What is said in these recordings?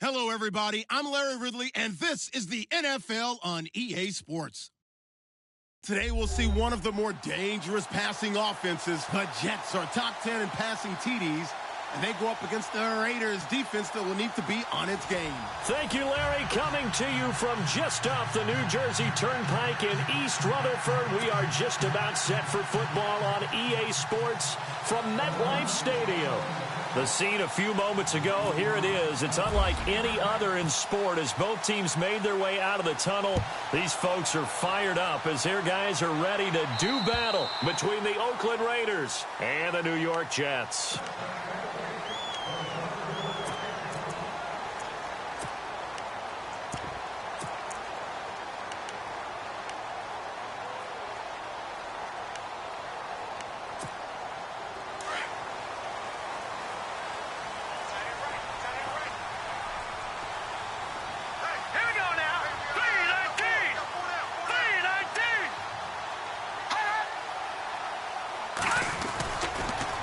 Hello, everybody. I'm Larry Ridley, and this is the NFL on EA Sports. Today, we'll see one of the more dangerous passing offenses. The Jets are top 10 in passing TDs, and they go up against the Raiders defense that will need to be on its game. Thank you, Larry. Coming to you from just off the New Jersey Turnpike in East Rutherford, we are just about set for football on EA Sports from MetLife Stadium. The scene a few moments ago, here it is. It's unlike any other in sport as both teams made their way out of the tunnel. These folks are fired up as their guys are ready to do battle between the Oakland Raiders and the New York Jets.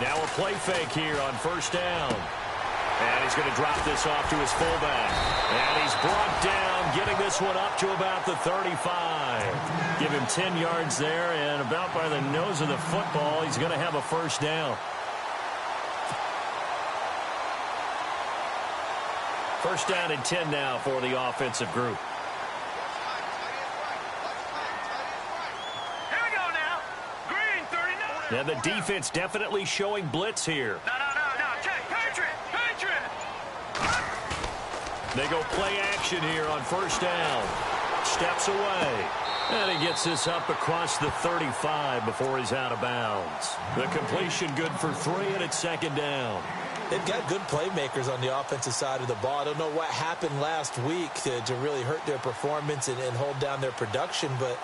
Now a play fake here on first down. And he's going to drop this off to his fullback. And he's brought down, getting this one up to about the 35. Give him 10 yards there, and about by the nose of the football, he's going to have a first down. First down and 10 now for the offensive group. Now the defense definitely showing blitz here. No. Patriot. They go play action here on first down. Steps away. And he gets this up across the 35 before he's out of bounds. The completion good for 3, and it's second down. They've got good playmakers on the offensive side of the ball. I don't know what happened last week to really hurt their performance and hold down their production, but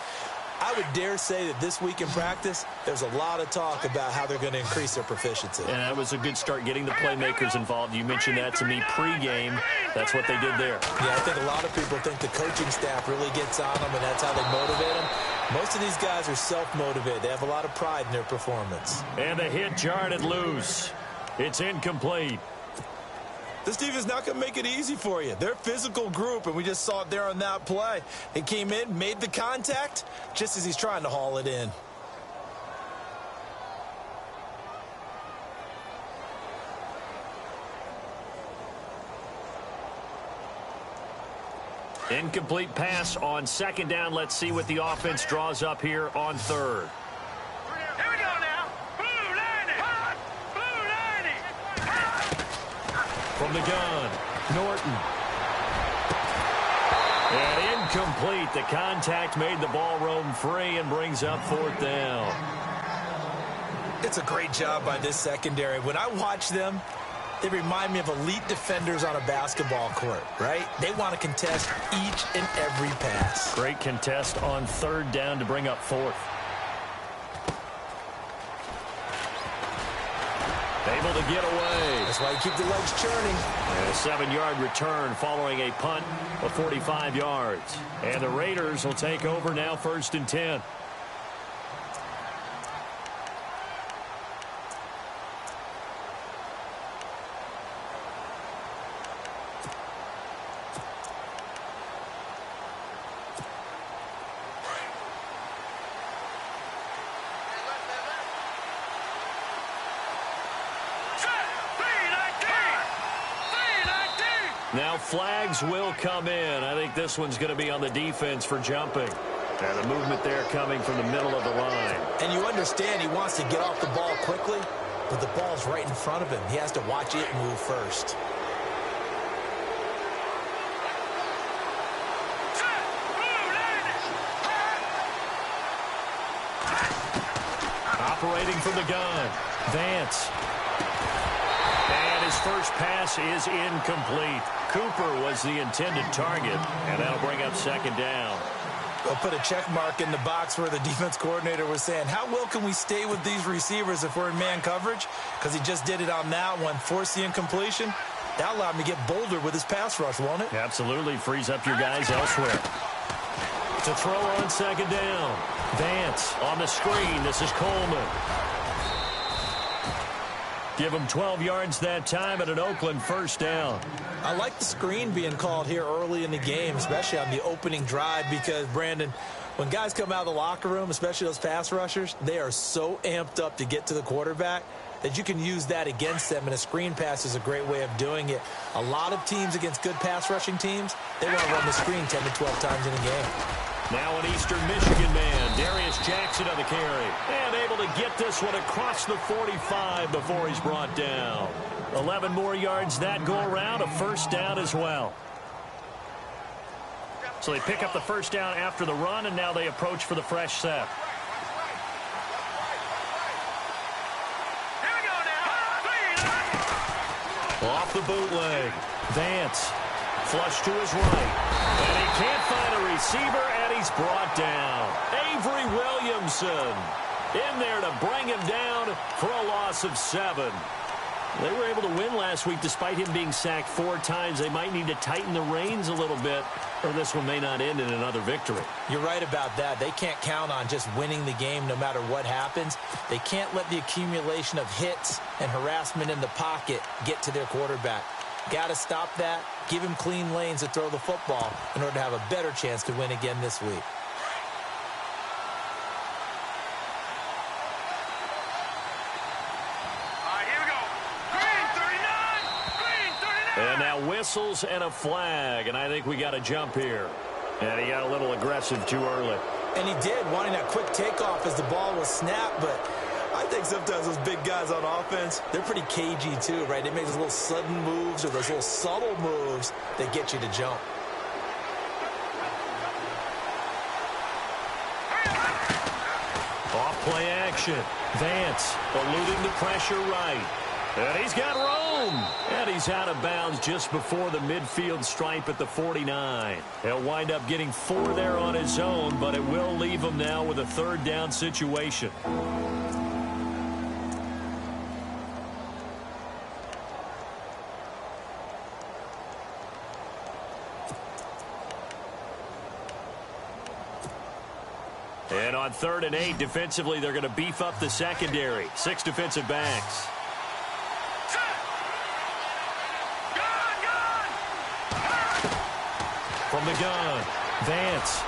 I would dare say that this week in practice, there's a lot of talk about how they're going to increase their proficiency. And that was a good start getting the playmakers involved. You mentioned that to me pregame. That's what they did there. Yeah, I think a lot of people think the coaching staff really gets on them, and that's how they motivate them. Most of these guys are self-motivated. They have a lot of pride in their performance. And the hit jarred it loose. It's incomplete. This defense not going to make it easy for you. They're a physical group, and we just saw it there on that play. He came in, made the contact, just as he's trying to haul it in. Incomplete pass on second down. Let's see what the offense draws up here on third. Here we go now. Blue lining. From the gun, Norton. And incomplete. The contact made the ball roam free and brings up fourth down. It's a great job by this secondary. When I watch them, they remind me of elite defenders on a basketball court, right? They want to contest each and every pass. Great contest on third down to bring up fourth. Able to get away. That's why you keep the legs churning. And a 7-yard return following a punt of 45 yards. And the Raiders will take over now, first and 10. Now flags will come in. I think this one's going to be on the defense for jumping. And the movement there coming from the middle of the line. And you understand he wants to get off the ball quickly, but the ball's right in front of him. He has to watch it move first. Operating from the gun, Vance. And his first pass is incomplete. Cooper was the intended target, and that'll bring up second down. We'll put a check mark in the box where the defense coordinator was saying, how well can we stay with these receivers if we're in man coverage? Because he just did it on that one, forced the incompletion. That allowed him to get bolder with his pass rush, won't it? Absolutely. Frees up your guys elsewhere. To throw on second down. Vance on the screen. This is Coleman. Give them 12 yards that time at an Oakland first down. I like the screen being called here early in the game, especially on the opening drive, because, Brandon, when guys come out of the locker room, especially those pass rushers, they are so amped up to get to the quarterback that you can use that against them, and a screen pass is a great way of doing it. A lot of teams against good pass rushing teams, they want to run the screen 10 to 12 times in a game. Now an Eastern Michigan man, Darius Jackson on the carry. And able to get this one across the 45 before he's brought down. 11 more yards that go around, a first down as well. So they pick up the first down after the run, and now they approach for the fresh set. Here we go now. Off the bootleg. Vance. Flush to his right. And he can't find a receiver, and he's brought down. Avery Williamson in there to bring him down for a loss of 7. They were able to win last week despite him being sacked 4 times. They might need to tighten the reins a little bit, or this one may not end in another victory. You're right about that. They can't count on just winning the game no matter what happens. They can't let the accumulation of hits and harassment in the pocket get to their quarterback. Got to stop that, give him clean lanes to throw the football in order to have a better chance to win again this week. And now whistles and a flag, and I think we got a jump here. And he got a little aggressive too early. And he did, wanting that quick takeoff as the ball was snapped, but I think sometimes those big guys on offense, they're pretty cagey too, right? They make those little sudden moves or those little subtle moves that get you to jump. Off play action. Vance eluding the pressure right. And he's got room. And he's out of bounds just before the midfield stripe at the 49. He'll wind up getting 4 there on his own, but it will leave him now with a 3rd down situation. And on 3rd and 8, defensively, they're going to beef up the secondary. 6 defensive backs. From the gun, Vance.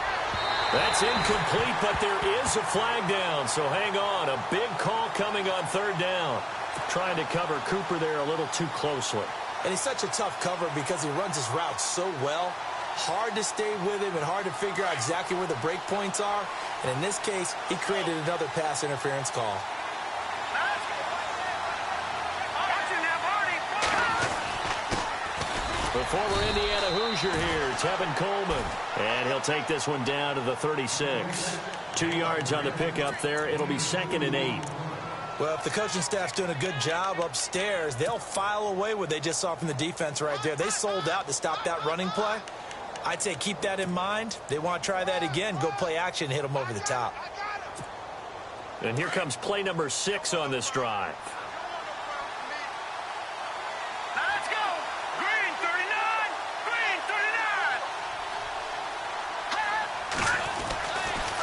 That's incomplete, but there is a flag down, so hang on. A big call coming on 3rd down. Trying to cover Cooper there a little too closely. And he's such a tough cover because he runs his route so well. Hard to stay with him and hard to figure out exactly where the break points are. And in this case, he created another pass interference call. The former Indiana Hoosier here, Tevin Coleman. And he'll take this one down to the 36. 2 yards on the pickup there. It'll be 2nd and 8. Well, if the coaching staff's doing a good job upstairs, they'll file away what they just saw from the defense right there. They sold out to stop that running play. I'd say keep that in mind. They want to try that again. Go play action, hit them over the top. And here comes play number 6 on this drive. Let's go. Green 39. Green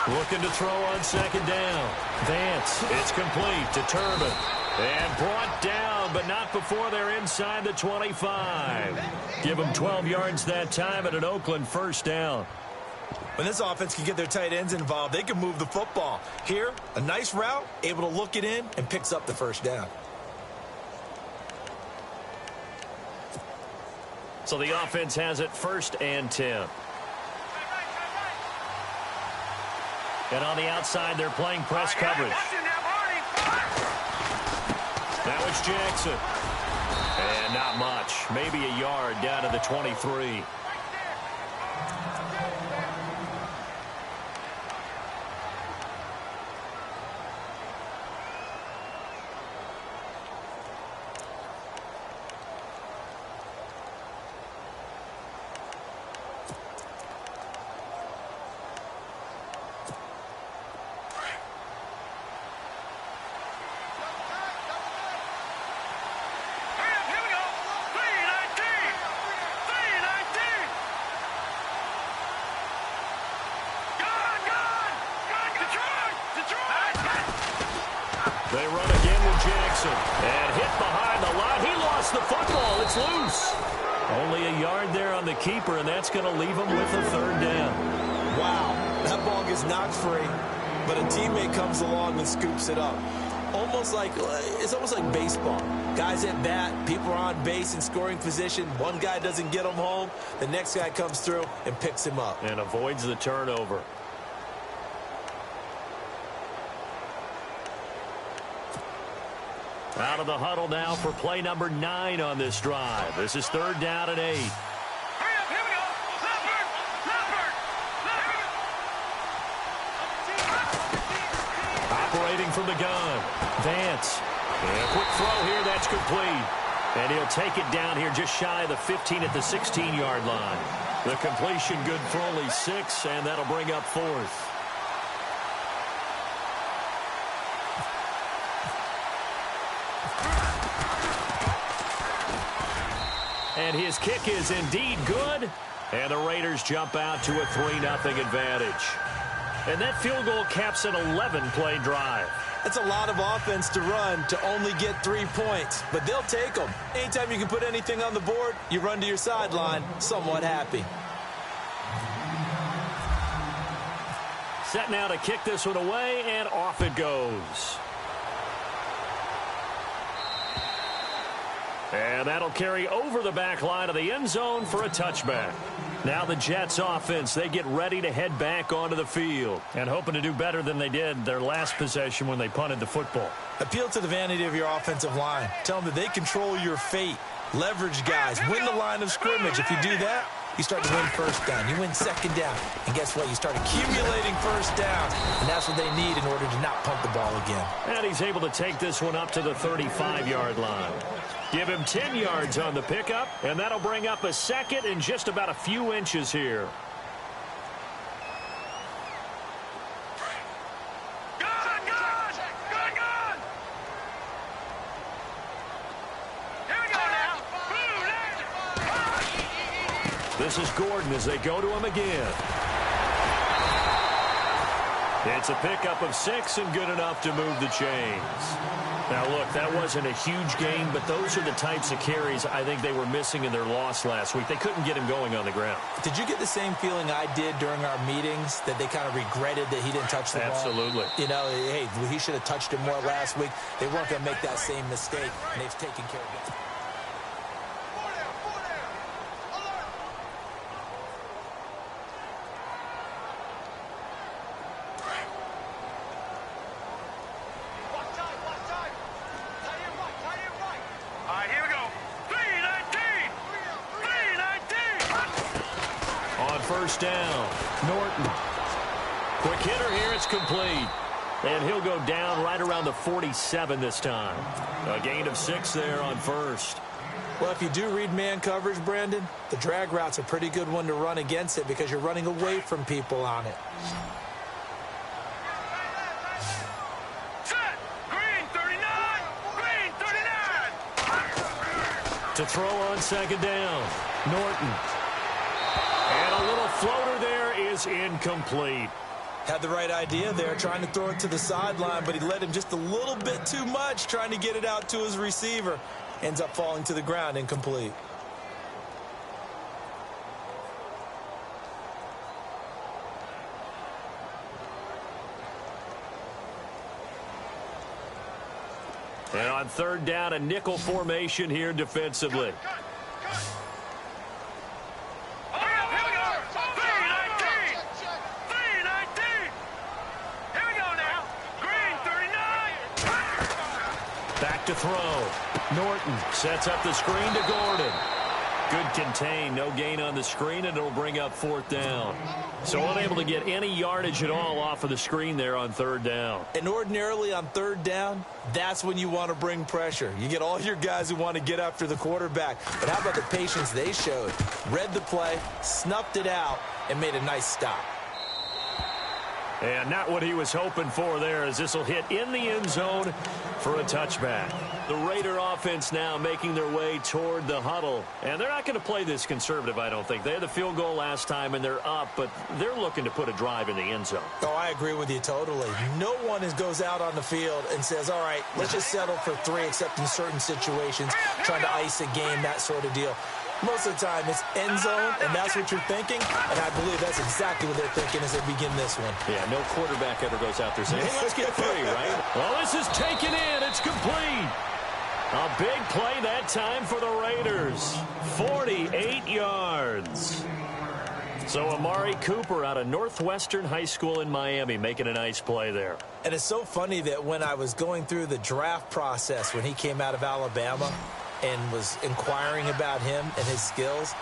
39. Looking to throw on 2nd down. Vance, it's complete to Turbin. And brought down, but not before they're inside the 25. Give them 12 yards that time at an Oakland first down. When this offense can get their tight ends involved, they can move the football. Here, a nice route, able to look it in, and picks up the first down. So the offense has it 1st and 10. And on the outside, they're playing press coverage. Now it's Jackson. And not much. Maybe a yard down to the 23. They run again with Jackson. And hit behind the line. He lost the football. It's loose. Only a yard there on the keeper, and that's going to leave him with a third down. Wow, that ball gets knocked free, but a teammate comes along and scoops it up. It's almost like baseball. Guys at bat, people are on base in scoring position. One guy doesn't get him home. The next guy comes through and picks him up. And avoids the turnover. Out of the huddle now for play number 9 on this drive. This is 3rd down and 8. Operating from the gun. Vance. And a quick throw here. That's complete. And he'll take it down here just shy of the 15 at the 16-yard line. The completion good for only 6, and that'll bring up 4th. And his kick is indeed good. And the Raiders jump out to a 3-0 advantage. And that field goal caps an 11-play drive. That's a lot of offense to run to only get 3 points, but they'll take them. Anytime you can put anything on the board, you run to your sideline somewhat happy. Set now to kick this one away, and off it goes. And that'll carry over the back line of the end zone for a touchback. Now the Jets offense, they get ready to head back onto the field and hoping to do better than they did their last possession when they punted the football. Appeal to the vanity of your offensive line. Tell them that they control your fate. Leverage guys. Win the line of scrimmage. If you do that, you start to win first down. You win second down. And guess what? You start accumulating first down. And that's what they need in order to not punt the ball again. And he's able to take this one up to the 35-yard line. Give him 10 yards on the pickup, and that'll bring up a second in just about a few inches here. This is Gordon as they go to him again. It's a pickup of 6 and good enough to move the chains. Now, look, that wasn't a huge gain, but those are the types of carries I think they were missing in their loss last week. They couldn't get him going on the ground. Did you get the same feeling I did during our meetings, that they kind of regretted that he didn't touch the ball? Absolutely. You know, hey, he should have touched it more last week. They weren't going to make that same mistake, and they've taken care of it. First down. Norton. Quick hitter here. It's complete. And he'll go down right around the 47 this time. A gain of 6 there on first. Well, if you do read man coverage, Brandon, the drag route's a pretty good one to run against it because you're running away from people on it. Set. Green 39. Green 39. To throw on second down. Norton. And a little floater there is incomplete. Had the right idea there, trying to throw it to the sideline, but he led him just a little bit too much, trying to get it out to his receiver. Ends up falling to the ground, incomplete. And on third down, a nickel formation here defensively. Back to throw. Norton sets up the screen to Gordon. Good contain. No gain on the screen, and it'll bring up fourth down. So unable to get any yardage at all off of the screen there on third down. And ordinarily on third down, that's when you want to bring pressure. You get all your guys who want to get after the quarterback. But how about the patience they showed? Read the play, snuffed it out, and made a nice stop. And not what he was hoping for there, as this will hit in the end zone for a touchback. The Raider offense now making their way toward the huddle. And they're not going to play this conservative, I don't think. They had the field goal last time, and they're up, but they're looking to put a drive in the end zone. Oh, I agree with you totally. No one goes out on the field and says, all right, let's just settle for 3, except in certain situations, trying to ice a game, that sort of deal. Most of the time, it's end zone, and that's what you're thinking, and I believe that's exactly what they're thinking as they begin this one. Yeah, no quarterback ever goes out there saying, hey, let's get 3, right? Well, this is taken in. It's complete. A big play that time for the Raiders. 48 yards. So Amari Cooper out of Northwestern High School in Miami making a nice play there. And it's so funny that when I was going through the draft process when he came out of Alabama and was inquiring about him and his skills,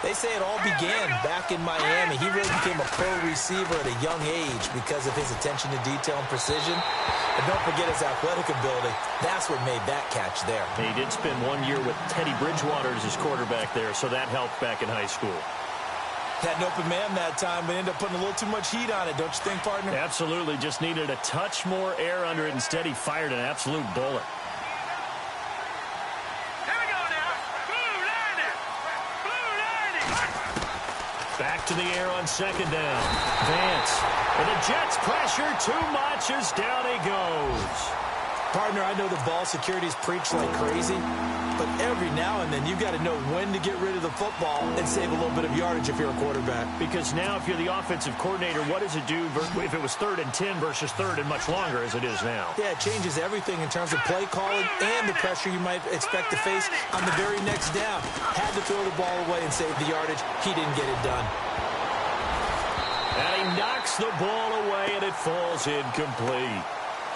they say it all began back in Miami. He really became a pro receiver at a young age because of his attention to detail and precision. And don't forget his athletic ability. That's what made that catch there. He did spend 1 year with Teddy Bridgewater as his quarterback there, so that helped back in high school. Had an open man that time, but ended up putting a little too much heat on it, don't you think, partner? Absolutely. Just needed a touch more air under it. Instead, he fired an absolute bullet. Back to the air on second down. Vance. And the Jets pressure too much as down he goes. Partner, I know the ball security's preached like crazy, but every now and then you've got to know when to get rid of the football and save a little bit of yardage if you're a quarterback. Because now if you're the offensive coordinator, what does it do if it was 3rd and 10 versus 3rd and much longer as it is now? Yeah, it changes everything in terms of play calling and the pressure you might expect to face on the very next down. Had to throw the ball away and save the yardage. He didn't get it done. And he knocks the ball away, and it falls incomplete.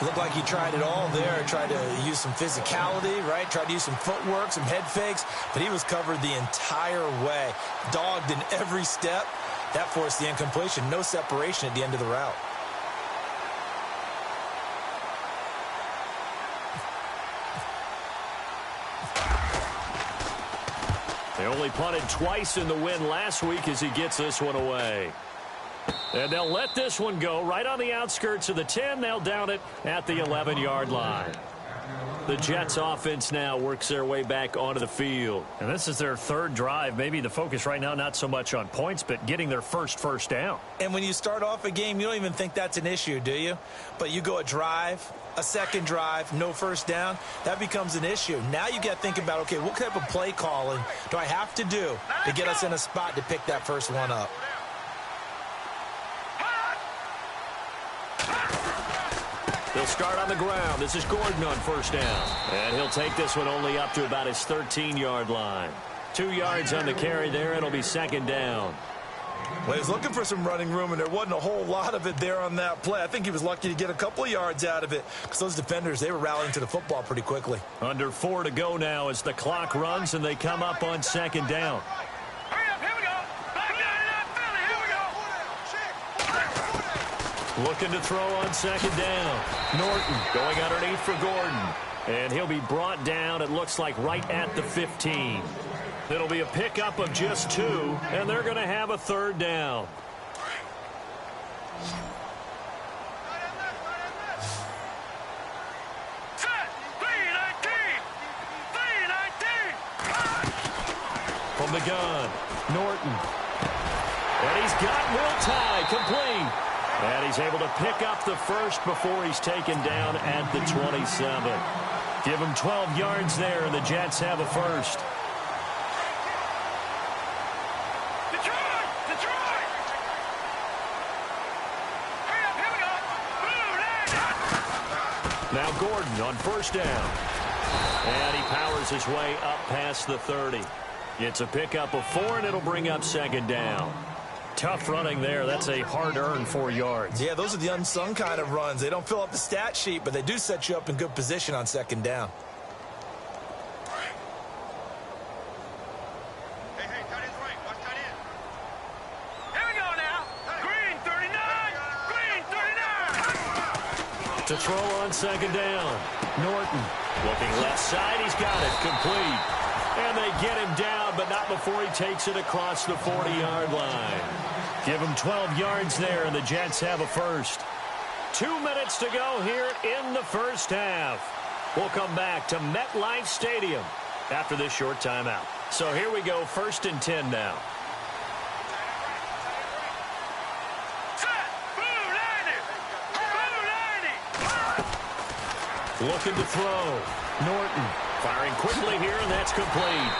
Looked like he tried it all there. Tried to use some physicality, right? Tried to use some footwork, some head fakes, but he was covered the entire way. Dogged in every step. That forced the incompletion. No separation at the end of the route. They only punted twice in the win last week as he gets this one away. And they'll let this one go right on the outskirts of the 10. They'll down it at the 11-yard line. The Jets offense now works their way back onto the field. And this is their 3rd drive. Maybe the focus right now not so much on points, but getting their first down. And when you start off a game, you don't even think that's an issue, do you? But you go a drive, a second drive, no first down, that becomes an issue. Now you got to think about, okay, what type of play calling do I have to do to get us in a spot to pick that first one up? They'll start on the ground. This is Gordon on first down. And he'll take this one only up to about his 13-yard line. 2 yards on the carry there. It'll be 2nd down. Well, he was looking for some running room, and there wasn't a whole lot of it there on that play. I think he was lucky to get a couple of yards out of it because those defenders, they were rallying to the football pretty quickly. Under 4 to go now as the clock runs, and they come up on 2nd down. Looking to throw on 2nd down. Norton going underneath for Gordon. And he'll be brought down, it looks like, right at the 15. It'll be a pickup of just 2, and they're going to have a 3rd down. From the gun, Norton. And he's got Will Tye complete. And he's able to pick up the first before he's taken down at the 27. Give him 12 yards there, and the Jets have a first. Now Gordon on first down. And he powers his way up past the 30. It's a pickup of 4, and it'll bring up 2nd down. Tough running there. That's a hard-earned 4 yards. Yeah, those are the unsung kind of runs. They don't fill up the stat sheet, but they do set you up in good position on 2nd down. Hey, tight end's right. Watch tight end. Here we go now. Green 39. Green 39. To throw on 2nd down. Norton looking left side. He's got it. Complete. And they get him down, but not before he takes it across the 40-yard line. Give them 12 yards there, and the Jets have a first. 2 minutes to go here in the first half. We'll come back to MetLife Stadium after this short timeout. So here we go, 1st and 10 now. Looking to throw. Norton firing quickly here, and that's complete.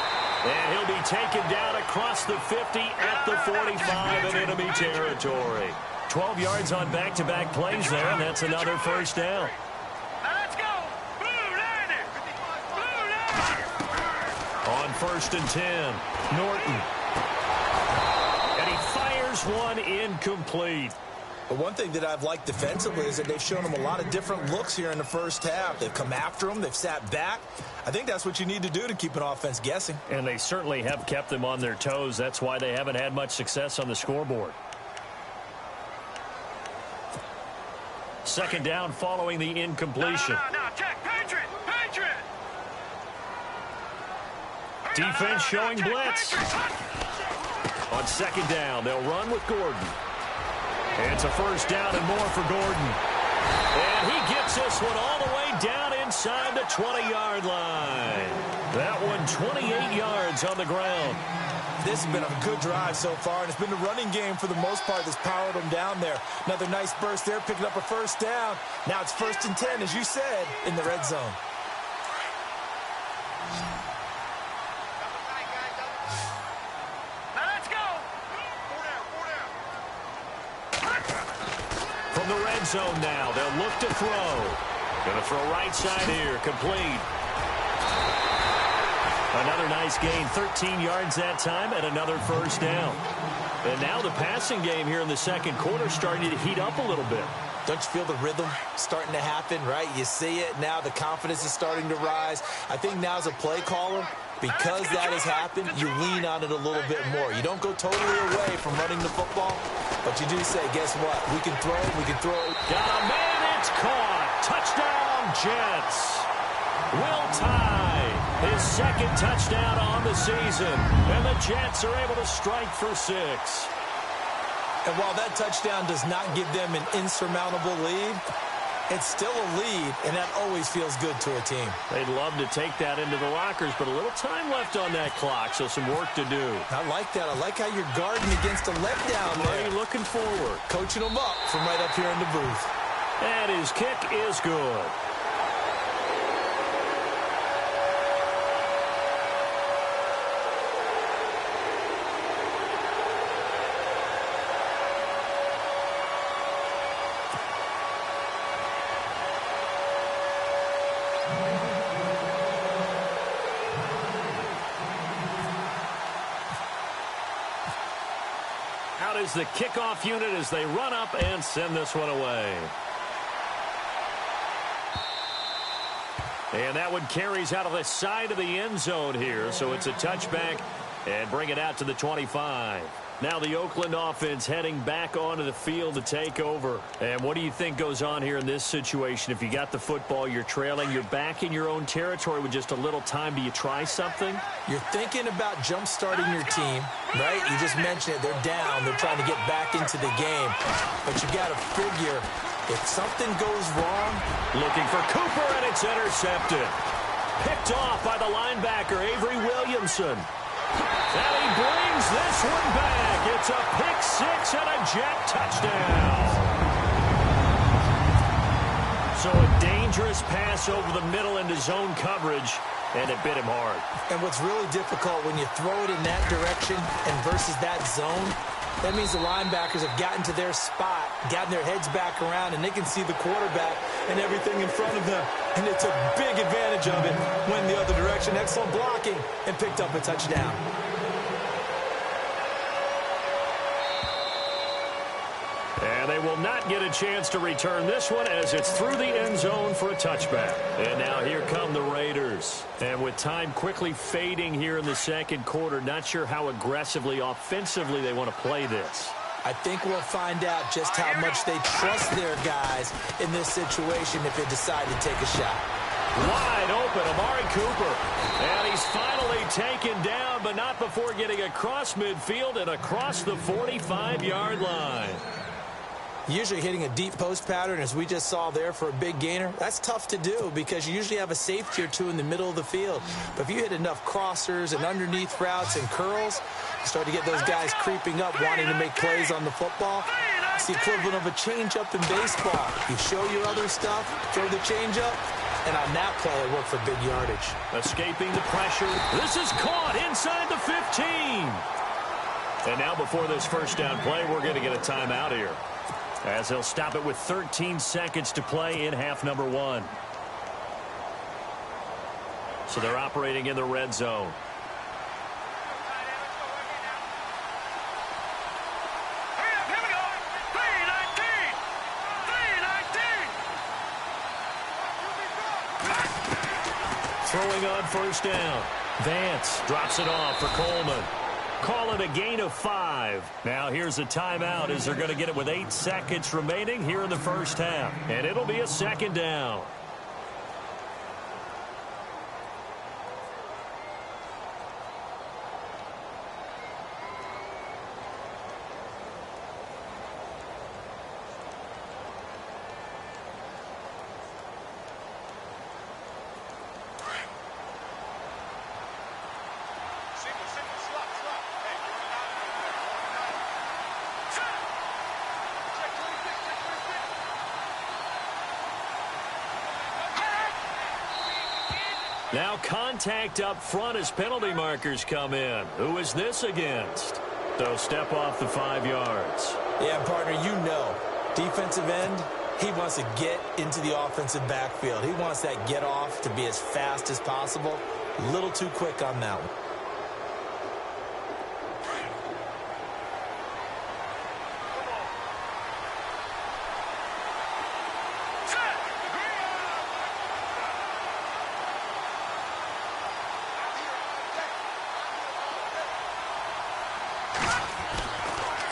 And he'll be taken down across the 50 at the 45 in enemy territory. 12 yards on back-to-back plays there, and that's another first down. Let's go! Blue Liner! On 1st and 10, Norton. And he fires one incomplete. But one thing that I've liked defensively is that they've shown them a lot of different looks here in the first half. They've come after them. They've sat back. I think that's what you need to do to keep an offense guessing. And they certainly have kept them on their toes. That's why they haven't had much success on the scoreboard. 2nd down following the incompletion. No, check. Patriot! Patriot! Defense showing blitz. On 2nd down, they'll run with Gordon. It's a first down and more for Gordon. And he gets this one all the way down inside the 20-yard line. That one 28 yards on the ground. This has been a good drive so far, and it's been the running game for the most part that's powered them down there. Another nice burst there, picking up a first down. Now it's 1st and 10, as you said, in the red zone. From the red zone now, they'll look to throw. Going to throw right side here, complete. Another nice gain, 13 yards that time, and another first down. And now the passing game here in the 2nd quarter starting to heat up a little bit. Don't you feel the rhythm starting to happen, right? You see it now. The confidence is starting to rise. I think now as a play caller, because that has happened, you lean on it a little bit more. You don't go totally away from running the football, but you do say, guess what? We can throw it. We can throw it. Got a man. It's caught. Touchdown, Jets. Will tie his 2nd touchdown on the season, and the Jets are able to strike for 6. And while that touchdown does not give them an insurmountable lead, it's still a lead, and that always feels good to a team. They'd love to take that into the lockers, but a little time left on that clock, so some work to do. I like that. I like how you're guarding against a letdown there. Looking forward. Coaching them up from right up here in the booth. And his kick is good. Out is the kickoff unit as they run up and send this one away. And that one carries out of the side of the end zone here, so it's a touchback and bring it out to the 25. Now the Oakland offense heading back onto the field to take over. And what do you think goes on here in this situation? If you got the football, you're trailing, you're back in your own territory with just a little time. Do you try something? You're thinking about jump-starting your team, right? You just mentioned it. They're down. They're trying to get back into the game. But you got to figure if something goes wrong. Looking for Cooper, and it's intercepted. Picked off by the linebacker, Avery Williamson. And he brings this one back. It's a pick 6 and a Jet touchdown. So a dangerous pass over the middle into zone coverage, and it bit him hard. And what's really difficult when you throw it in that direction and versus that zone, that means the linebackers have gotten to their spot, gotten their heads back around, and they can see the quarterback and everything in front of them. And they took big advantage of it, went the other direction. Excellent blocking, and picked up a touchdown. And they will not get a chance to return this one as it's through the end zone for a touchback. And now here come the Raiders. And with time quickly fading here in the 2nd quarter, not sure how aggressively, offensively they want to play this. I think we'll find out just how much they trust their guys in this situation if they decide to take a shot. Wide open, Amari Cooper. And he's finally taken down, but not before getting across midfield and across the 45-yard line. Usually hitting a deep post pattern, as we just saw there for a big gainer, that's tough to do because you usually have a safety or two in the middle of the field. But if you hit enough crossers and underneath routes and curls, you start to get those guys creeping up, wanting to make plays on the football. It's the equivalent of a changeup in baseball. You show your other stuff, throw the changeup, and on that play, it worked for big yardage. Escaping the pressure. This is caught inside the 15. And now before this first down play, we're going to get a timeout here, as they'll stop it with 13 seconds to play in half number 1. So they're operating in the red zone. Here we go. 3-19. Throwing on first down. Vance drops it off for Coleman. Call it a gain of 5. Now here's a timeout as they're going to get it with 8 seconds remaining here in the first half. And it'll be a second down. Now contact up front as penalty markers come in. Who is this against? So step off the 5 yards. Yeah, partner, you know, defensive end, he wants to get into the offensive backfield. He wants that get off to be as fast as possible. A little too quick on that one.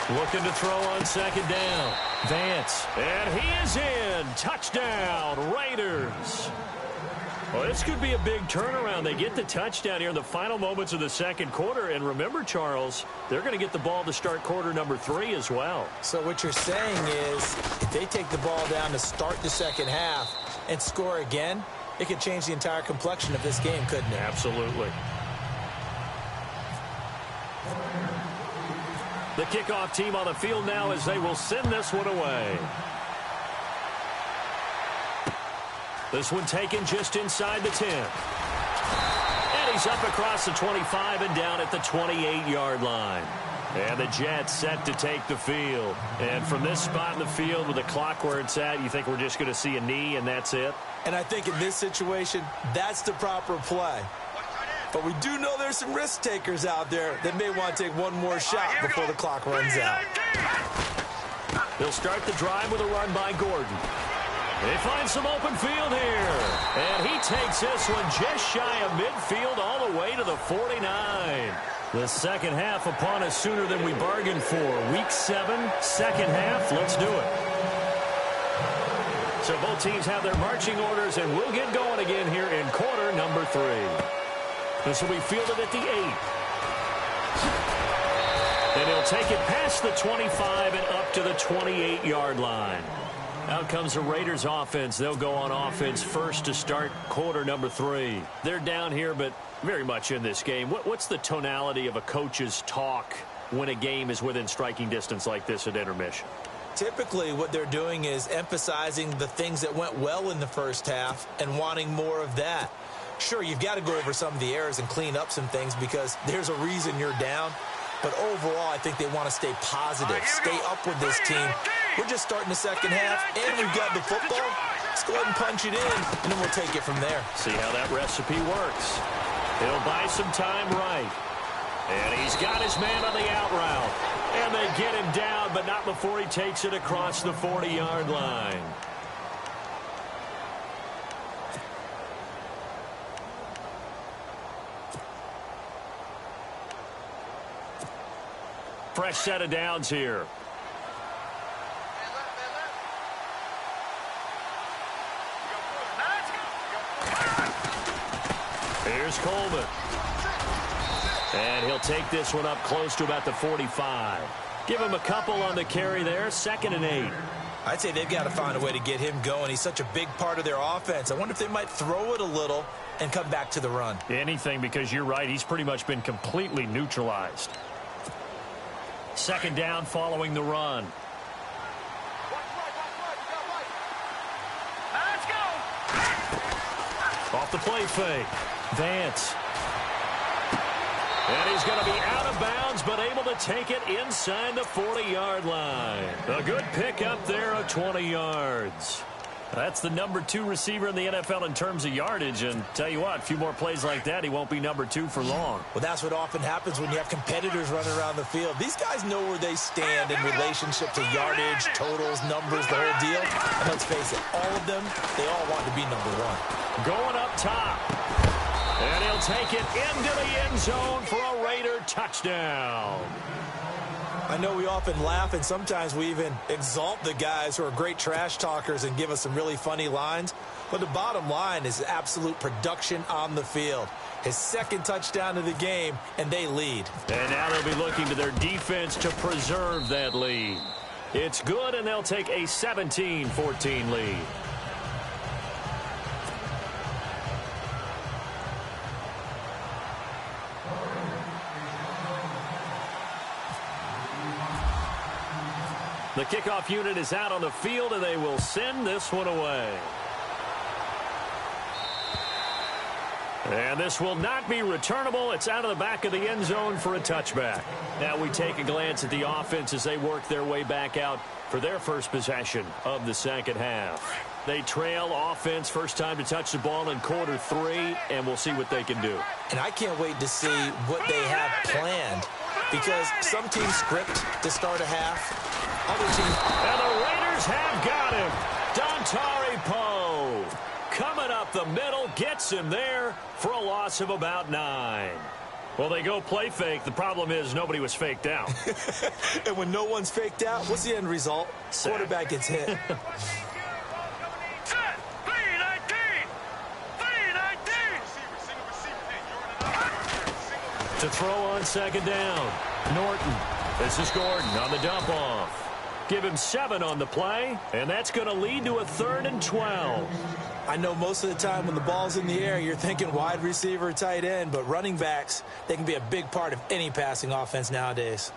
Looking to throw on second down. Vance. And he is in. Touchdown, Raiders. Well, this could be a big turnaround. They get the touchdown here in the final moments of the second quarter. And remember, Charles, they're going to get the ball to start quarter number 3 as well. So what you're saying is if they take the ball down to start the second half and score again, it could change the entire complexion of this game, couldn't it? Absolutely. The kickoff team on the field now as they will send this one away. This one taken just inside the 10. And he's up across the 25 and down at the 28-yard line. And the Jets set to take the field. And from this spot in the field with the clock where it's at, you think we're just going to see a knee and that's it? And I think in this situation, that's the proper play. But we do know there's some risk takers out there that may want to take one more shot before the clock runs out. They'll start the drive with a run by Gordon. They find some open field here. And he takes this one just shy of midfield all the way to the 49. The second half upon us sooner than we bargained for. Week 7, second half. Let's do it. So both teams have their marching orders, and we'll get going again here in quarter number 3. This will be fielded at the 8. And he'll take it past the 25 and up to the 28-yard line. Out comes the Raiders offense. They'll go on offense first to start quarter number 3. They're down here, but very much in this game. What's the tonality of a coach's talk when a game is within striking distance like this at intermission? Typically, what they're doing is emphasizing the things that went well in the first half and wanting more of that. Sure, you've got to go over some of the errors and clean up some things because there's a reason you're down. But overall, I think they want to stay positive, stay up with this team. We're just starting the second half, and we've got the football. Let's go ahead and punch it in, and then we'll take it from there. See how that recipe works. He'll buy some time right. And he's got his man on the out route. And they get him down, but not before he takes it across the 40-yard line. Fresh set of downs here. Here's Coleman. And he'll take this one up close to about the 45. Give him a couple on the carry there, 2nd and 8. I'd say they've got to find a way to get him going. He's such a big part of their offense. I wonder if they might throw it a little and come back to the run. Anything, because you're right. He's pretty much been completely neutralized. 2nd down following the run. Let's go. Off the play fake. Vance. And he's going to be out of bounds, but able to take it inside the 40-yard line. A good pickup there of 20 yards. That's the number 2 receiver in the NFL in terms of yardage. And tell you what, a few more plays like that, he won't be number 2 for long. Well, that's what often happens when you have competitors running around the field. These guys know where they stand in relationship to yardage, totals, numbers, the whole deal. And let's face it, all of them, they all want to be number 1. Going up top. And he'll take it into the end zone for a Raider touchdown. I know we often laugh, and sometimes we even exalt the guys who are great trash talkers and give us some really funny lines. But the bottom line is absolute production on the field. His 2nd touchdown of the game, and they lead. And now they'll be looking to their defense to preserve that lead. It's good, and they'll take a 17-14 lead. The kickoff unit is out on the field, and they will send this one away. And this will not be returnable. It's out of the back of the end zone for a touchback. Now we take a glance at the offense as they work their way back out for their first possession of the 2nd half. They trail offense, first time to touch the ball in quarter 3, and we'll see what they can do. And I can't wait to see what they have planned, because some teams script to start a half. Other teams. And the Raiders have got him. Dontari Poe coming up the middle, gets him there for a loss of about 9. Well, they go play fake. The problem is nobody was faked out. And when no one's faked out, what's the end result? Quarterback gets hit. Set. 3-19. 3-19. To throw on 2nd down. Norton. This is Gordon on the dump off. Give him 7 on the play, and that's going to lead to a 3rd and 12. I know most of the time when the ball's in the air, you're thinking wide receiver, tight end, but running backs, they can be a big part of any passing offense nowadays.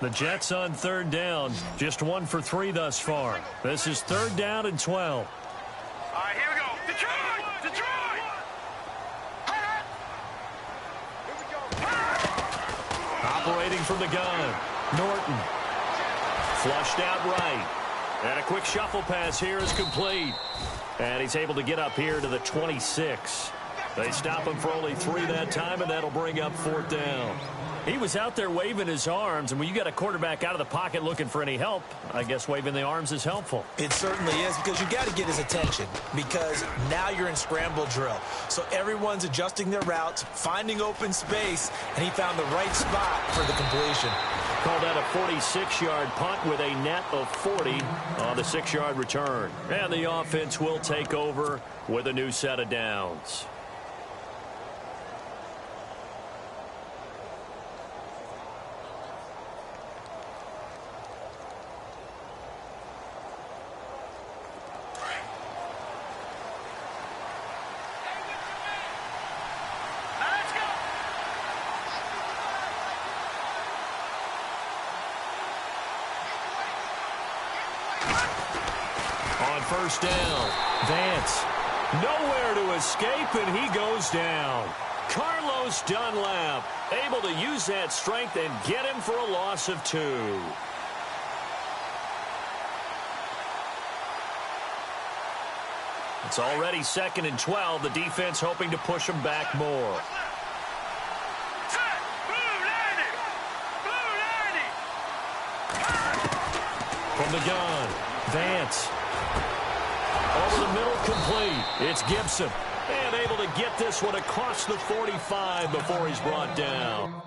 The Jets on 3rd down, just 1 for 3 thus far. This is 3rd down and 12. All right, here we go. Detroit! Detroit! Operating from the gun. Norton. Flushed out right. And a quick shuffle pass here is complete. And he's able to get up here to the 26. They stop him for only 3 that time, and that'll bring up 4th down. He was out there waving his arms, and when you got a quarterback out of the pocket looking for any help, I guess waving the arms is helpful. It certainly is, because you got to get his attention, because now you're in scramble drill. So everyone's adjusting their routes, finding open space, and he found the right spot for the completion. Called that a 46-yard punt with a net of 40 on the 6-yard return. And the offense will take over with a new set of downs. On 1st down, Vance. Nowhere to escape, and he goes down. Carlos Dunlap able to use that strength and get him for a loss of 2. It's already 2nd and 12. The defense hoping to push him back more. Set. Blue 90. Blue 90. From the gun, Vance. Over the middle, complete. It's Gibson. And able to get this one across the 45 before he's brought down.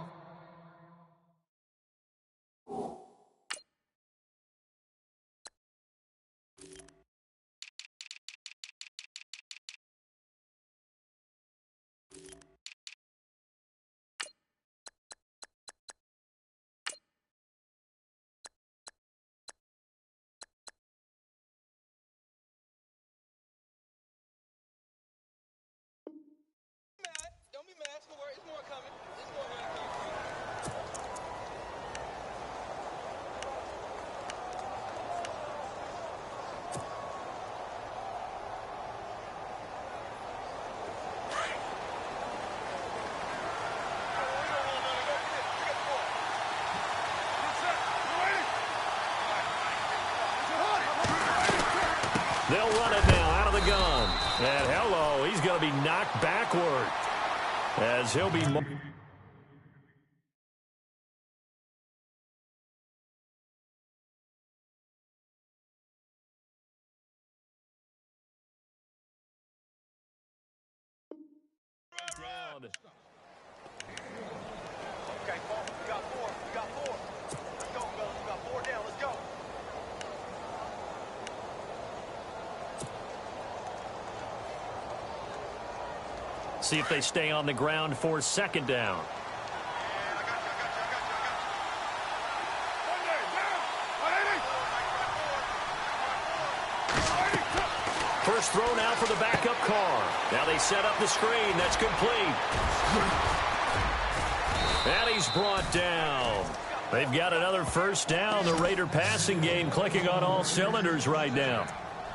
They'll run it now out of the gun. And hello, he's going to be knocked backward as he'll be... Okay, Paul, we got four. We got four. Let's go, fellas. We got four down. Let's go. See if they stay on the ground for second down. First throw now for the backup car. Now they set up the screen. That's complete. And he's brought down. They've got another first down. The Raider passing game clicking on all cylinders right now.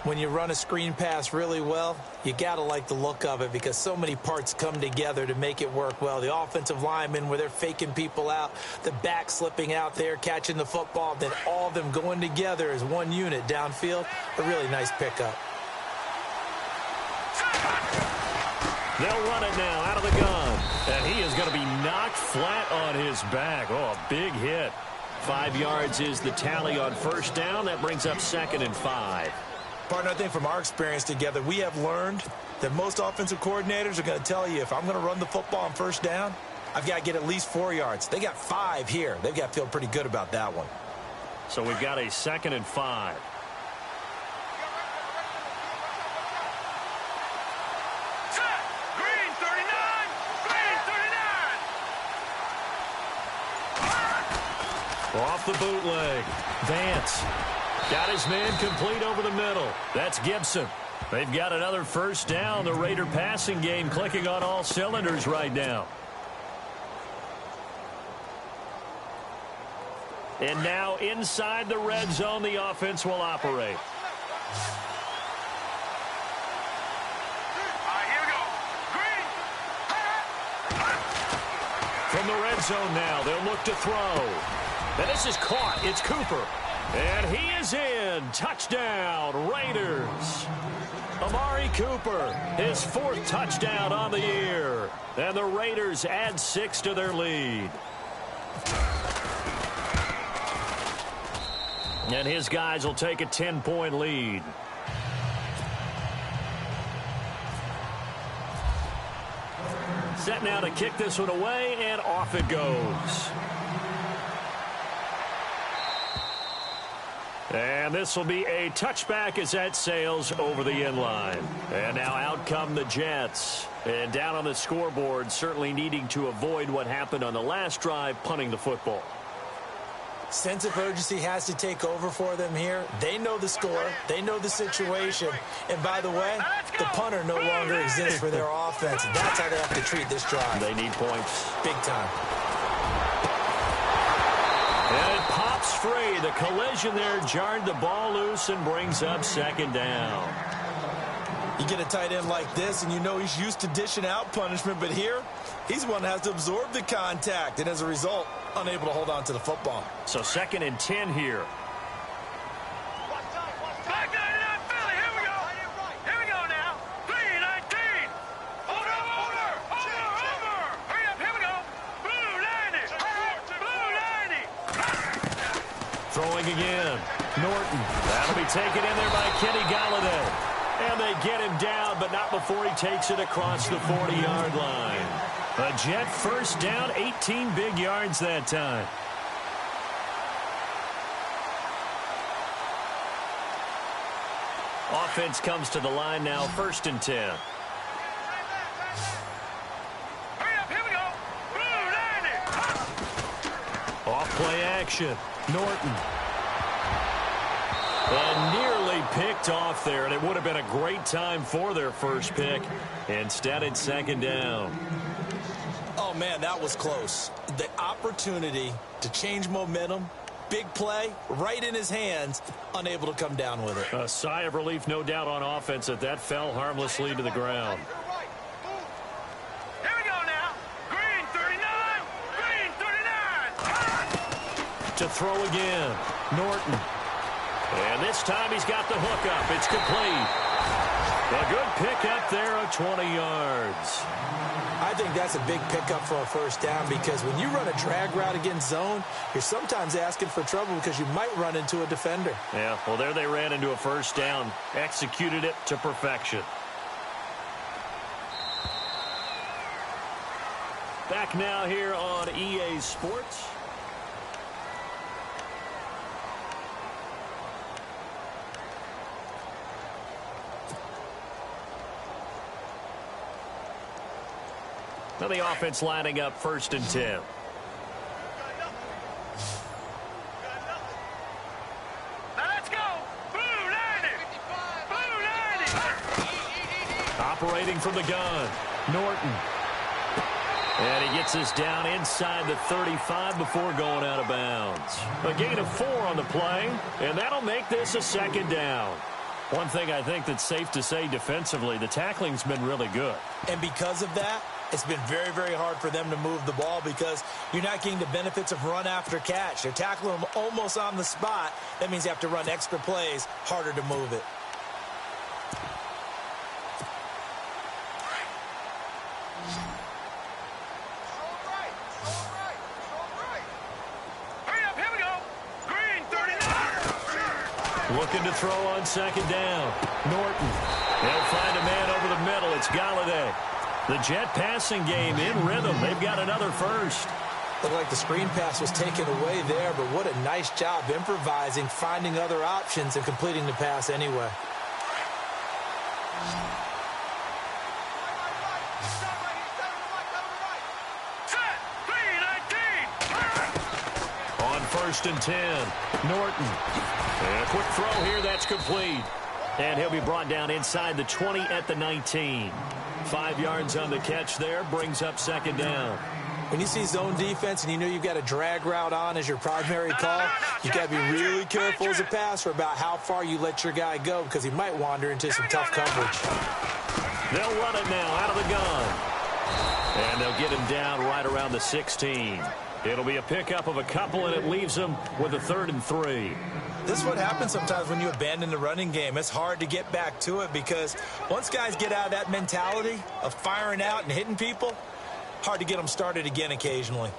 When you run a screen pass really well, you got to like the look of it because so many parts come together to make it work well. The offensive linemen, where they're faking people out, the back slipping out there, catching the football, then all of them going together as one unit downfield. A really nice pickup. They'll run it now out of the gun. And he is going to be knocked flat on his back. Oh, a big hit. 5 yards is the tally on first down. That brings up 2nd and 5. Partner, I think from our experience together, we have learned that most offensive coordinators are going to tell you if I'm going to run the football on first down, I've got to get at least 4 yards. They got 5 here. They've got to feel pretty good about that one. So we've got a 2nd and 5. Green 39! Green 39! Off the bootleg. Vance got his man complete over the middle. That's Gibson. They've got another first down. The Raider passing game clicking on all cylinders right now. And now inside the red zone, the offense will operate. Here we go. Green! From the red zone now, they'll look to throw. And this is caught. It's Cooper. And he is in. Touchdown, Raiders. Amari Cooper, his 4th touchdown on the year. And the Raiders add 6 to their lead. And his guys will take a 10-point lead. Set now to kick this one away, and off it goes. And this will be a touchback as that sails over the end line. And now out come the Jets. And down on the scoreboard, certainly needing to avoid what happened on the last drive, punting the football. Sense of urgency has to take over for them here. They know the score. They know the situation. And by the way, the punter no longer exists for their offense. That's how they have to treat this drive. They need points. Big time. And it pops free. The collision there jarred the ball loose and brings up 2nd down. You get a tight end like this, and you know he's used to dishing out punishment, but here, he's the one that has to absorb the contact, and as a result, unable to hold on to the football. So 2nd and 10 here. Back 99 Philly, here we go. Here we go now. 319. Over. Hurry up, here we go. Blue 90. Blue 90. Throwing again. Norton. That'll be taken in there by Kenny Galladay. And they get him down, but not before he takes it across the 40-yard line. A Jet first down, 18 big yards that time. Offense comes to the line now, 1st and 10. Hurry up, here we go. Blue 90. Off play action. Norton. And nearly picked off there, and it would have been a great time for their first pick. Instead, it's 2nd down. Oh, Oh, man, that was close. The opportunity to change momentum, big play, right in his hands, unable to come down with it. A sigh of relief, no doubt, on offense that fell harmlessly to the ground. Here we go now. Green 39. Green 39. To throw again. Norton. And this time he's got the hook up. It's complete. A good pickup there of 20 yards. I think that's a big pickup for a first down because when you run a drag route against zone, you're sometimes asking for trouble because you might run into a defender. Yeah, well, there they ran into a first down. Executed it to perfection. Back now here on EA Sports. Now the offense lining up 1st and 10. Now let's go. Blue 90. Blue 90. Operating from the gun. Norton. And he gets this down inside the 35 before going out of bounds. A gain of 4 on the play, and that'll make this a 2nd down. One thing I think that's safe to say defensively, the tackling's been really good. And because of that, it's been very, very hard for them to move the ball because you're not getting the benefits of run after catch. They're tackling them almost on the spot. That means you have to run extra plays, harder to move it. Hurry up, here we go. Green 39. Looking to throw on 2nd down. Norton. They'll find a man over the middle. It's Galladay. The Jet passing game in rhythm. They've got another first. Looked like the screen pass was taken away there, but what a nice job improvising, finding other options, and completing the pass anyway. Set. Green 19. On 1st and 10. Norton. And a quick throw here. That's complete. And he'll be brought down inside the 20 at the 19. 5 yards on the catch there. Brings up 2nd down. When you see zone defense and you know you've got a drag route on as your primary call, you've got to be really careful as a passer about how far you let your guy go because he might wander into some tough coverage. They'll run it now out of the gun. And they'll get him down right around the 16. It'll be a pickup of a couple, and it leaves them with a 3rd and 3. This is what happens sometimes when you abandon the running game. It's hard to get back to it because once guys get out of that mentality of firing out and hitting people, hard to get them started again occasionally.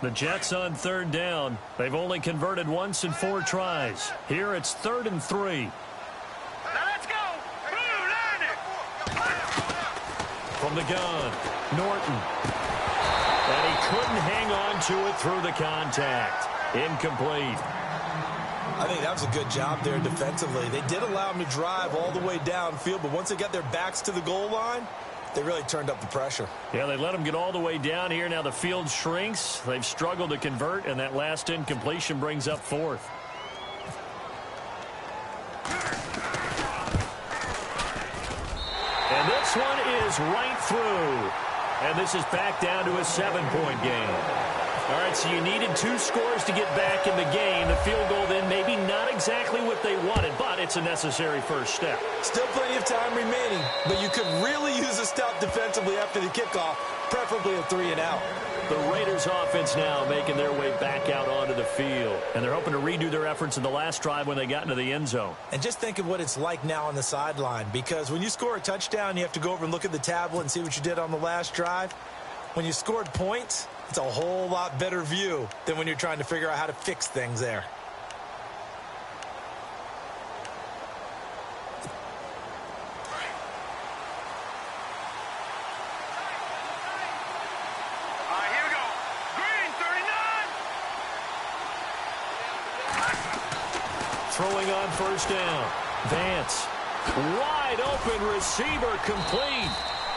The Jets on 3rd down. They've only converted once in 4 tries. Here it's 3rd and 3. Now let's go. Blue 90. From the gun, Norton. And he couldn't hang on to it through the contact. Incomplete. I think that was a good job there defensively. They did allow them to drive all the way downfield, but once they got their backs to the goal line, they really turned up the pressure. Yeah, they let them get all the way down here. Now the field shrinks. They've struggled to convert, and that last incompletion brings up 4th. And this one is right through. And this is back down to a 7-point game. All right, so you needed 2 scores to get back in the game. The field goal then maybe not exactly what they wanted, but it's a necessary first step. Still plenty of time remaining, but you could really use a stop defensively after the kickoff, preferably a 3-and-out. The Raiders offense now making their way back out onto the field. And they're hoping to redo their efforts in the last drive when they got into the end zone. And just think of what it's like now on the sideline, because when you score a touchdown, you have to go over and look at the tablet and see what you did on the last drive. When you scored points, it's a whole lot better view than when you're trying to figure out how to fix things there. All right, here we go. Green 39. Throwing on 1st down. Vance. Wide open receiver complete.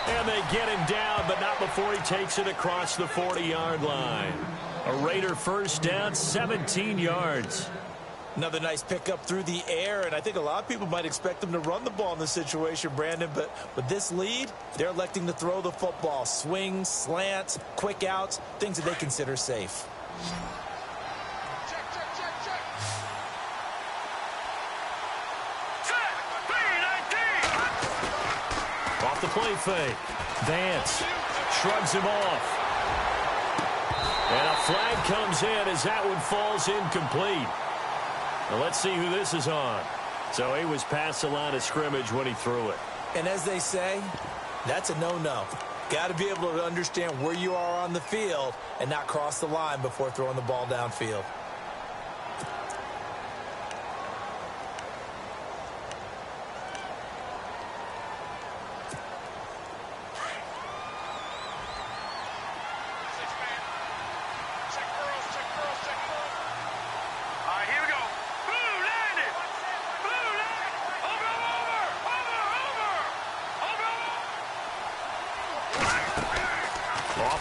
And they get him down, but not before he takes it across the 40-yard line. A Raider 1st down, 17 yards. Another nice pickup through the air, and I think a lot of people might expect them to run the ball in this situation, Brandon, but with this lead, they're electing to throw the football. Swings, slants, quick outs, things that they consider safe. Off the play fake. Vance shrugs him off. And a flag comes in as that one falls incomplete. Now let's see who this is on. So he was past the line of scrimmage when he threw it. And as they say, that's a no-no. Got to be able to understand where you are on the field and not cross the line before throwing the ball downfield.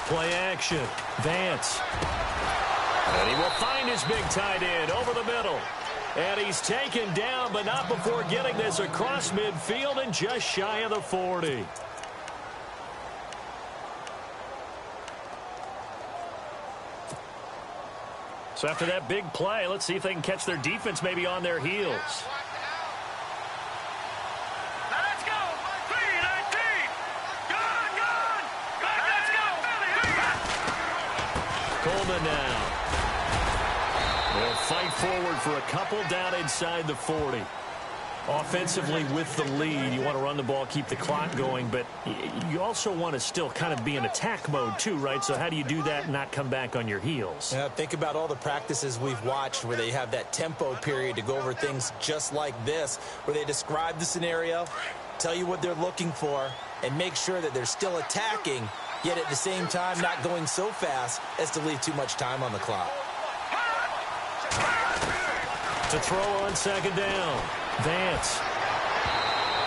Play action. Vance. And he will find his big tight end over the middle. And he's taken down, but not before getting this across midfield and just shy of the 40. So after that big play, let's see if they can catch their defense maybe on their heels. Coleman now. They'll fight forward for a couple down inside the 40. Offensively with the lead, you want to run the ball, keep the clock going, but you also want to still kind of be in attack mode too, right? So how do you do that and not come back on your heels? Yeah, think about all the practices we've watched where they have that tempo period to go over things just like this, where they describe the scenario, tell you what they're looking for, and make sure that they're still attacking, yet at the same time not going so fast as to leave too much time on the clock. To throw on second down. Vance.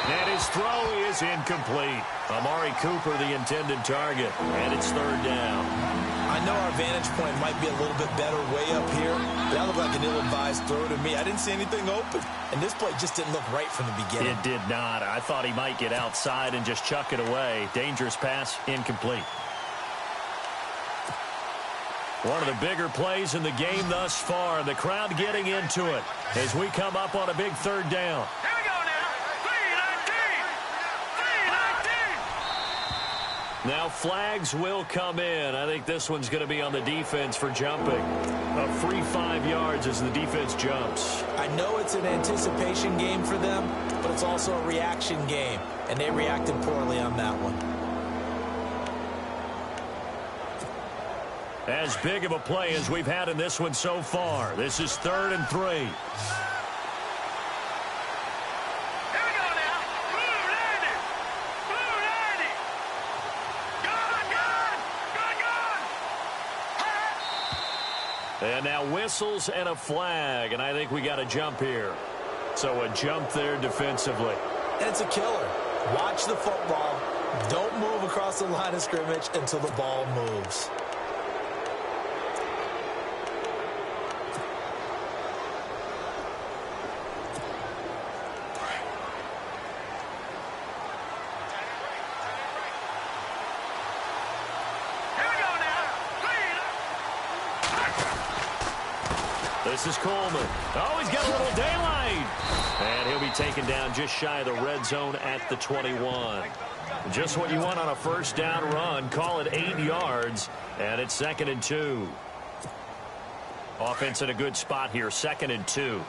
And his throw is incomplete. Amari Cooper, the intended target. And it's third down. I know our vantage point might be a little bit better way up here, but that looked like an ill-advised throw to me. I didn't see anything open. And this play just didn't look right from the beginning. It did not. I thought he might get outside and just chuck it away. Dangerous pass, incomplete. One of the bigger plays in the game thus far. The crowd getting into it as we come up on a big third down. Here we go now. 3-19. Now flags will come in. I think this one's going to be on the defense for jumping. A free 5 yards as the defense jumps. I know it's an anticipation game for them, but it's also a reaction game, and they reacted poorly on that one. As big of a play as we've had in this one so far. This is 3rd and 3. Here we go now. 290. 290. Good. And now whistles and a flag, and I think we got a jump here. So a jump there defensively. And it's a killer. Watch the football. Don't move across the line of scrimmage until the ball moves. This is Coleman. Oh, he's got a little daylight. And he'll be taken down just shy of the red zone at the 21. Just what you want on a first down run. Call it 8 yards. And it's 2nd and 2. Offense in a good spot here. 2nd and 2.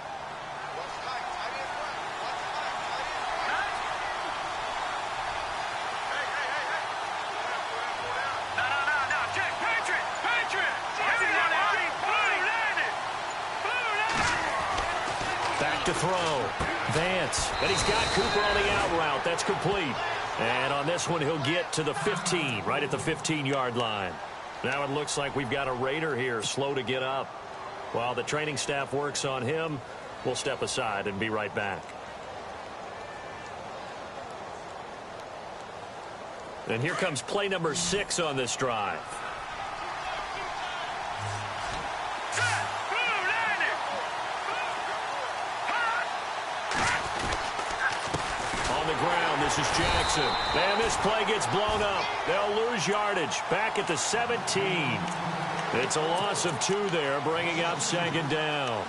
To throw. Vance. And he's got Cooper on the out route. That's complete. And on this one, he'll get to the 15, right at the 15-yard line. Now it looks like we've got a Raider here, slow to get up. While the training staff works on him, we'll step aside and be right back. And here comes play number 6 on this drive. This is Jackson. And this play gets blown up. They'll lose yardage. Back at the 17. It's a loss of 2 there, bringing up second down.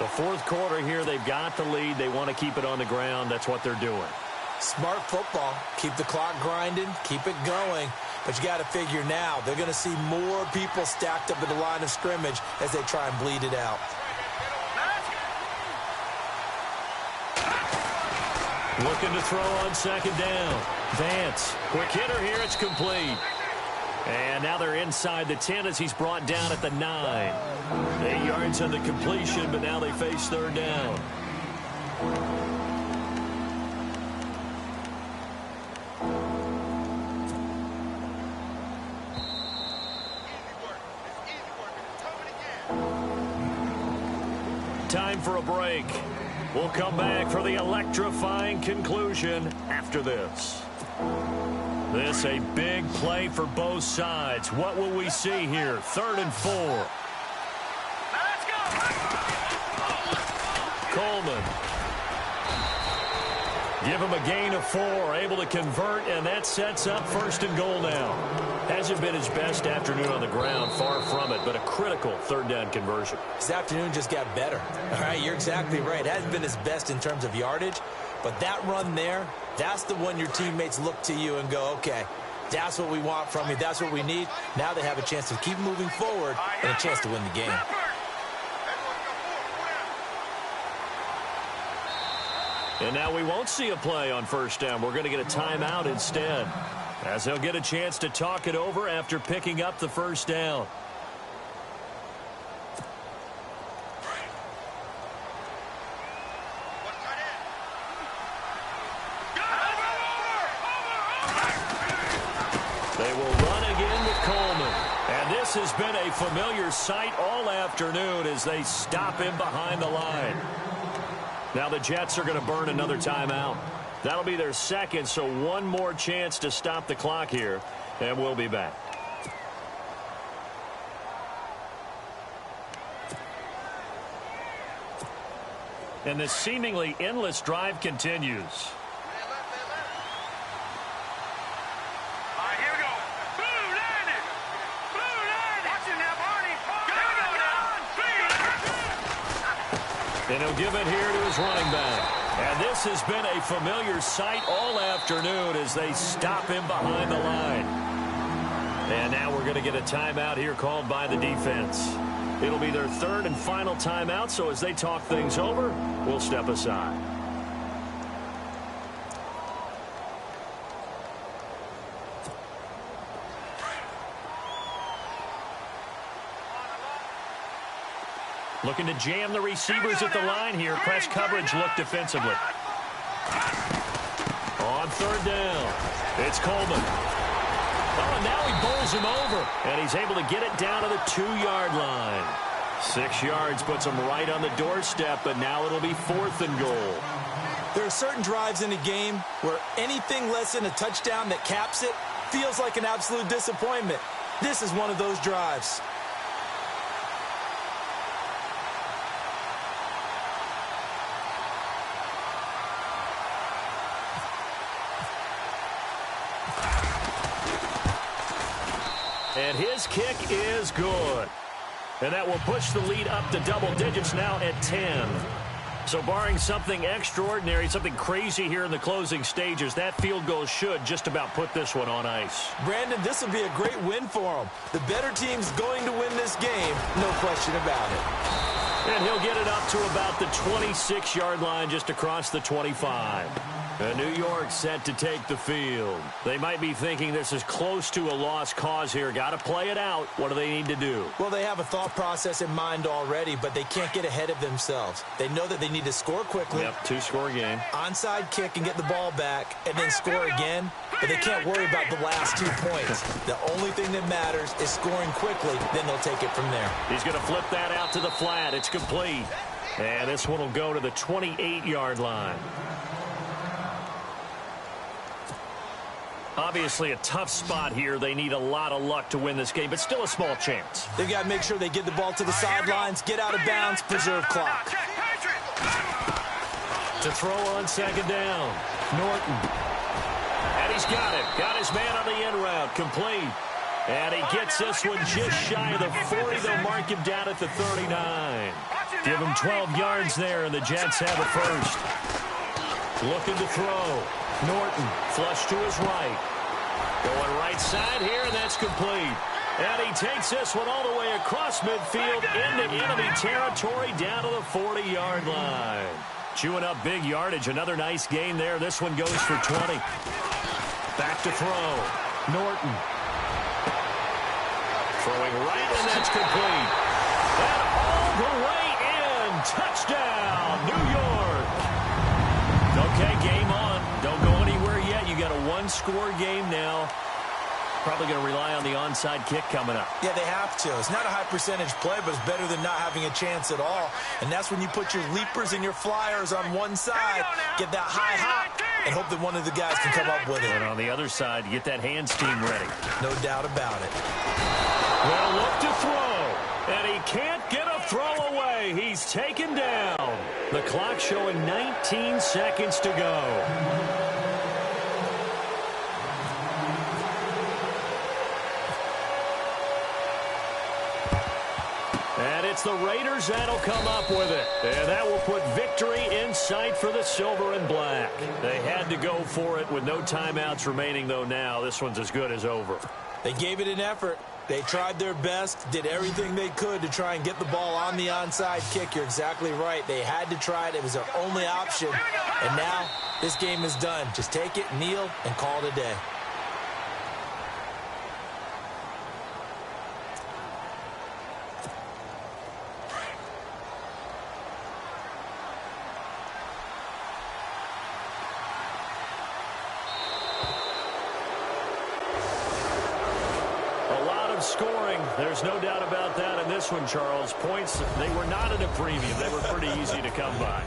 The fourth quarter here, they've got the lead. They want to keep it on the ground. That's what they're doing. Smart football. Keep the clock grinding. Keep it going. But you got to figure now, they're going to see more people stacked up at the line of scrimmage as they try and bleed it out. Looking to throw on second down. Vance, quick hitter here. It's complete. And now they're inside the 10 as he's brought down at the 9. 8 yards on the completion, but now they face third down. Time for a break. We'll come back for the electrifying conclusion after this. This a big play for both sides. What will we see here? 3rd and 4. Let's go. Coleman. Give him a gain of 4, able to convert, and that sets up 1st and goal now. Hasn't been his best afternoon on the ground, far from it, but a critical 3rd down conversion. His afternoon just got better. All right, you're exactly right. Hasn't been his best in terms of yardage, but that run there, that's the one your teammates look to you and go, okay, that's what we want from you. That's what we need. Now they have a chance to keep moving forward and a chance to win the game. And now we won't see a play on 1st down. We're going to get a timeout instead, as they'll get a chance to talk it over after picking up the 1st down. They will run again with Coleman. And this has been a familiar sight all afternoon as they stop him behind the line. Now the Jets are going to burn another timeout. That'll be their 2nd, so one more chance to stop the clock here, and we'll be back. And this seemingly endless drive continues. And he'll give it here to his running back. And this has been a familiar sight all afternoon as they stop him behind the line. And now we're going to get a timeout here called by the defense. It'll be their 3rd and final timeout, so as they talk things over, we'll step aside. Looking to jam the receivers at the line here. Press coverage look defensively. On 3rd down, it's Coleman. Oh, and now he bowls him over, and he's able to get it down to the 2-yard line. 6 yards puts him right on the doorstep, but now it'll be 4th and goal. There are certain drives in a game where anything less than a touchdown that caps it feels like an absolute disappointment. This is one of those drives. And his kick is good. And that will push the lead up to double digits now at 10. So barring something extraordinary, something crazy here in the closing stages, that field goal should just about put this one on ice. Brandon, this will be a great win for him. The better team's going to win this game, no question about it. And he'll get it up to about the 26-yard line, just across the 25. And New York set to take the field. They might be thinking this is close to a lost cause here. Got to play it out. What do they need to do? Well, they have a thought process in mind already, but they can't get ahead of themselves. They know that they need to score quickly. Yep, 2-score game. Onside kick and get the ball back, and then score again. But they can't worry about the last 2 points. The only thing that matters is scoring quickly. Then they'll take it from there. He's going to flip that out to the flat. It's complete. And this one will go to the 28-yard line. Obviously a tough spot here. They need a lot of luck to win this game, but still a small chance. They've got to make sure they get the ball to the sidelines, get out of bounds, preserve clock. To throw on second down, Norton. he's got it. Got his man on the in route. Complete. And he gets this one just shy of the 40. They'll mark him down at the 39. Give him 12 yards there, and the Jets have a first. Looking to throw. Norton, flush to his right. Going right side here, and that's complete. And he takes this one all the way across midfield into enemy territory down to the 40-yard line. Chewing up big yardage. Another nice gain there. This one goes for 20. Back to throw. Norton. Throwing right, and that's complete. And all the way in. Touchdown, New York. Okay, game on. Don't go anywhere yet. You got a one-score game now. Probably going to rely on the onside kick coming up. Yeah, they have to. It's not a high-percentage play, but it's better than not having a chance at all. And that's when you put your leapers and your flyers on one side, get that high hop, and hope that one of the guys can come up with it. And on the other side, get that hands team ready. No doubt about it. Well, look to throw. And he can't get a throw away. He's taken down. The clock showing 19 seconds to go. And it's the Raiders that'll come up with it. And that will put victory in sight for the silver and black. They had to go for it with no timeouts remaining, though now. This one's as good as over. They gave it an effort. They tried their best, did everything they could to try and get the ball on the onside kick. You're exactly right. They had to try it. It was their only option. And now this game is done. Just take it, kneel, and call it a day. Scoring, there's no doubt about that in this one, Charles. Points, they were not at a premium. They were pretty easy to come by.